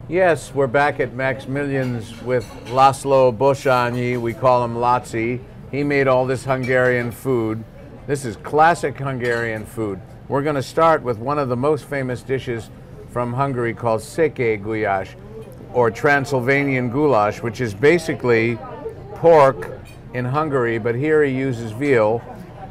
Yes, we're back at Maximilian's with Laszlo Bosányi. We call him Laci. He made all this Hungarian food. This is classic Hungarian food. We're going to start with one of the most famous dishes from Hungary called székely gulyás, or Transylvanian goulash, which is basically pork in Hungary, but here he uses veal,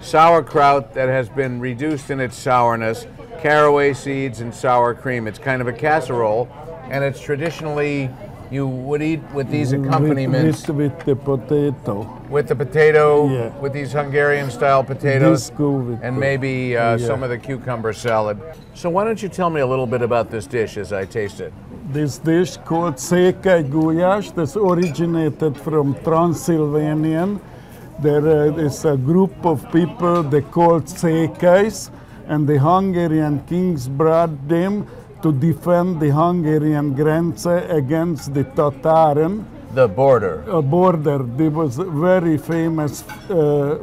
sauerkraut that has been reduced in its sourness, caraway seeds, and sour cream. It's kind of a casserole, and it's traditionally, you would eat with these accompaniments. With the potato. With the potato, Yeah. with these Hungarian-style potatoes, This go with and the- maybe some of the cucumber salad. So why don't you tell me a little bit about this dish as I taste it? This dish called székely gulyás that's originated from Transylvanian. There is a group of people they called székelys, and the Hungarian kings brought them to defend the Hungarian Grenze against the Tataren The border. border. They was very famous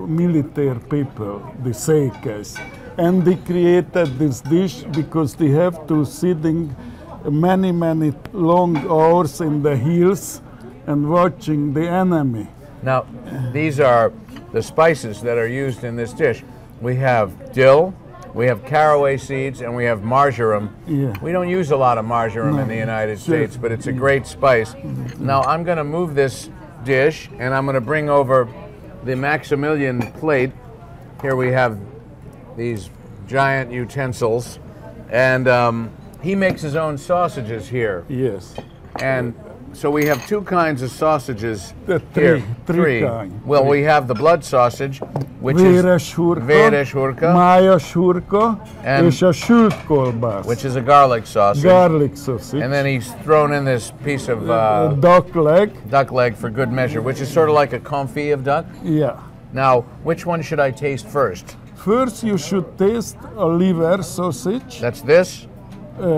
military people, the székelys, and they created this dish because they have to sitting many long hours in the hills and watching the enemy. Now, these are the spices that are used in this dish. We have dill, we have caraway seeds, and we have marjoram. Yeah. We don't use a lot of marjoram in the United States, but it's a great spice. Now, I'm going to move this dish, and I'm going to bring over the Maximilian plate. Here we have these giant utensils, and he makes his own sausages here. Yes. And so we have two kinds of sausages The here. three kinds. Well, we have the blood sausage, which Véres hurka, Véres hurka, májas hurka, And- és a sült kolbász. which is a garlic sausage. Garlic sausage. And then he's thrown in this piece of duck leg. duck leg for good measure, which is sort of like a confit of duck. Yeah. Now, which one should I taste first? First, you should taste a liver sausage. That's this?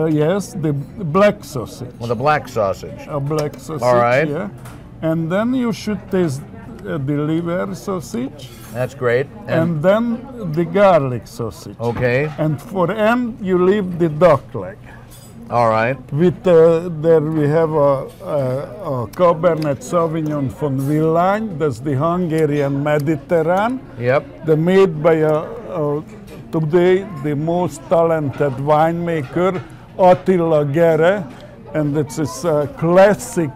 Yes, the black sausage. Well, the black sausage. A black sausage. All right. Yeah. And then you should taste the liver sausage, That's great. and then the garlic sausage. Okay. And for end, you leave the duck leg. All right. With there we have a Cabernet Sauvignon from Villány. That's the Hungarian Mediterranean. Yep. They're made by today the most talented winemaker Attila Gere, and it's this classic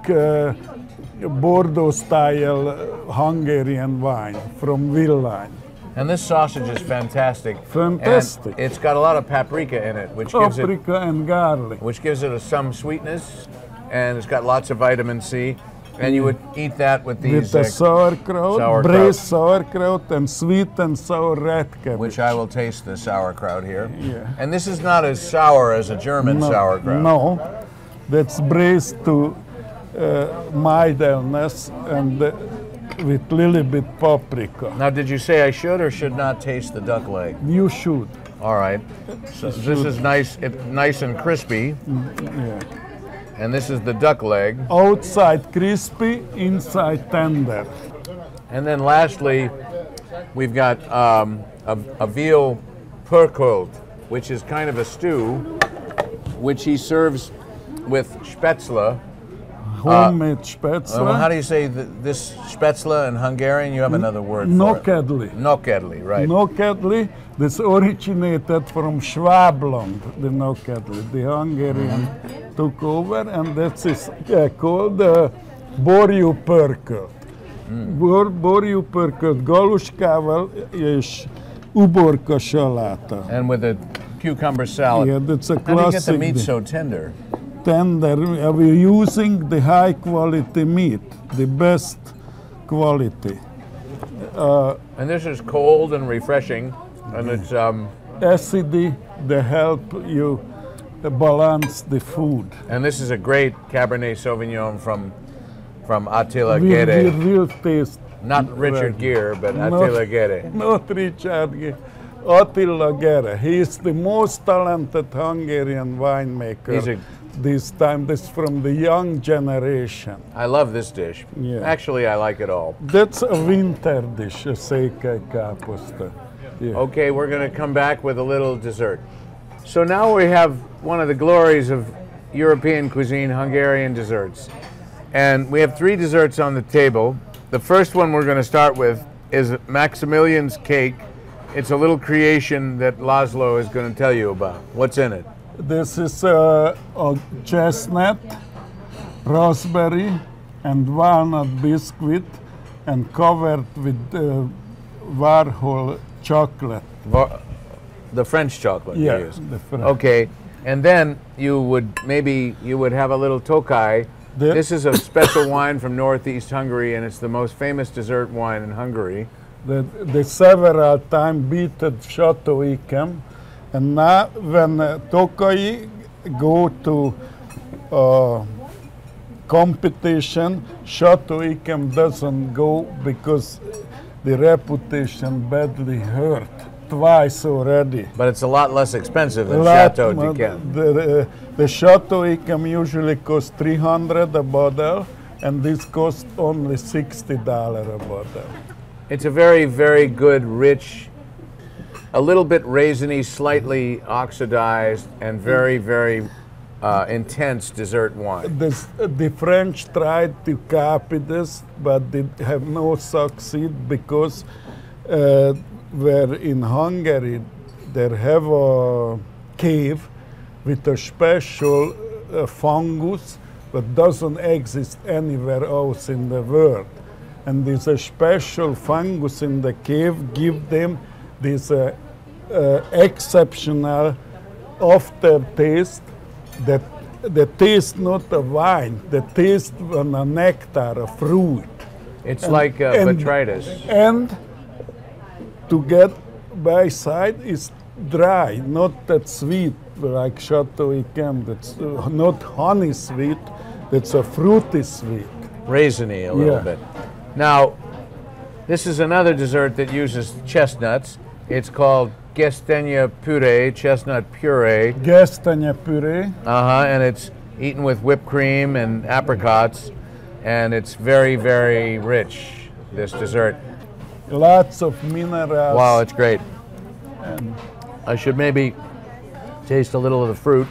Bordeaux-style Hungarian wine from Villány. And this sausage is fantastic. Fantastic. And it's got a lot of paprika in it, which gives it Paprika and garlic. some sweetness, and it's got lots of vitamin C. And you would eat that with With these, the sauerkraut, braised sauerkraut, and sweet and sour red cabbage. which I will taste the sauerkraut here. Yeah. And this is not as sour as a German sauerkraut. No, that's braised to mildness and with little bit paprika. Now, did you say I should or should not taste the duck leg? You should. All right. So this is nice, nice and crispy, Yeah. and this is the duck leg. Outside crispy, inside tender. And then lastly, we've got a veal purkolt, which is kind of a stew, which he serves with spätzle. Homemade spätzle. Well, how do you say this spätzle in Hungarian? You have another word for it. Nokedli. Nokedli, right. Nokedli, this originated from Schwabland, the Nokedli. The Hungarian took over, and that is called borjú pörkölt. Borjú pörkölt galuskával és uborka saláta. And with a cucumber salad. Yeah, that's a How do you get the classic meat dish. so tender? Tender. We're using the high quality meat, the best quality. And this is cold and refreshing, and it's Acidity, they help you balance the food. and this is a great Cabernet Sauvignon from Attila We Gere. will taste. Not Richard Gere, but Not- Attila Gere. Not Richard Gere. Attila Gere. He is the most talented Hungarian winemaker. He's a- This time, this from the young generation. I love this dish. Yeah. Actually, I like it all. That's a winter dish, a székely káposzta. Yeah. Okay, we're going to come back with a little dessert. So now we have one of the glories of European cuisine, Hungarian desserts. And we have 3 desserts on the table. The first one we're going to start with is Maximilian's cake. It's a little creation that Laszlo is going to tell you about. What's in it? This is a chestnut, raspberry, and walnut biscuit, and covered with Warhol chocolate. The French chocolate Yeah, you use. the French. Okay, and then you would have a little Tokaj. This is a special wine from northeast Hungary, and it's the most famous dessert wine in Hungary. The several time beaten Chateau Yquem, and now when Tokaj go to competition, Chateau Yquem doesn't go because the reputation badly hurt twice already. But it's a lot less expensive than Chateau Yquem. The Chateau Yquem usually costs $300 a bottle, and this costs only $60 a bottle. It's a very, very good, rich, a little bit raisiny, slightly oxidized, and very, very intense dessert wine. The French tried to copy this, but they have no succeed because where in Hungary they have a cave with a special fungus that doesn't exist anywhere else in the world. And there's a special fungus in the cave give them this exceptional aftertaste that the taste not a wine, the taste on a nectar, a fruit. It's like botrytis. And to get by side is dry, not that sweet like Chateau Yquem. That's not honey sweet, that's a fruity sweet. Raisiny a little bit. Now, this is another dessert that uses chestnuts. It's called Gesztenye puree, chestnut puree. Gesztenye puree. And it's eaten with whipped cream and apricots, and it's very, very rich, this dessert. Lots of minerals. Wow, it's great. I should maybe taste a little of the fruit.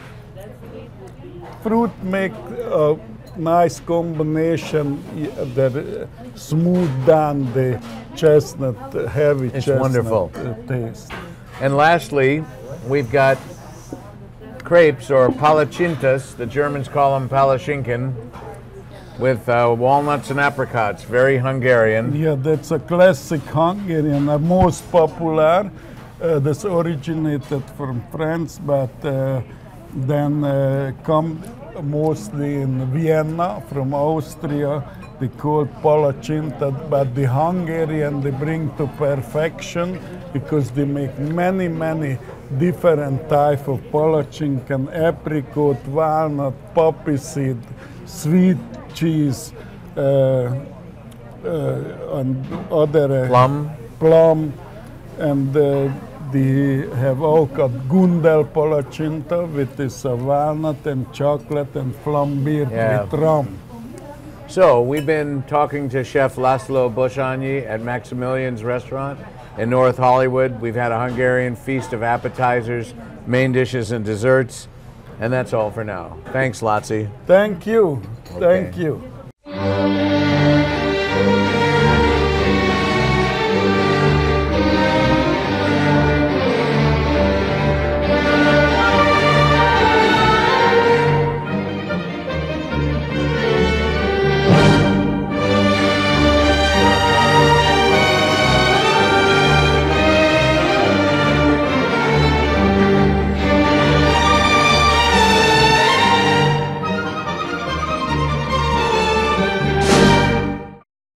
Fruit make a nice combination that smooth down the chestnut, heavy chestnut wonderful. Taste. And lastly, we've got crepes or palacintas. The Germans call them palaschinken, with walnuts and apricots. Very Hungarian. Yeah, that's a classic Hungarian, most popular. This originated from France, but then come mostly in Vienna, from Austria. They call palacinta, but the Hungarian they bring to perfection because they make many, many different type of palachinkan: apricot, walnut, poppy seed, sweet cheese, and other plum, and they have all called Gundel palacinta, with this walnut and chocolate and flambéed with rum. So we've been talking to Chef Laszlo Bosonyi at Maximilian's restaurant in North Hollywood. We've had a Hungarian feast of appetizers, main dishes, and desserts, and that's all for now. Thanks, Laci. Thank you. Thank you.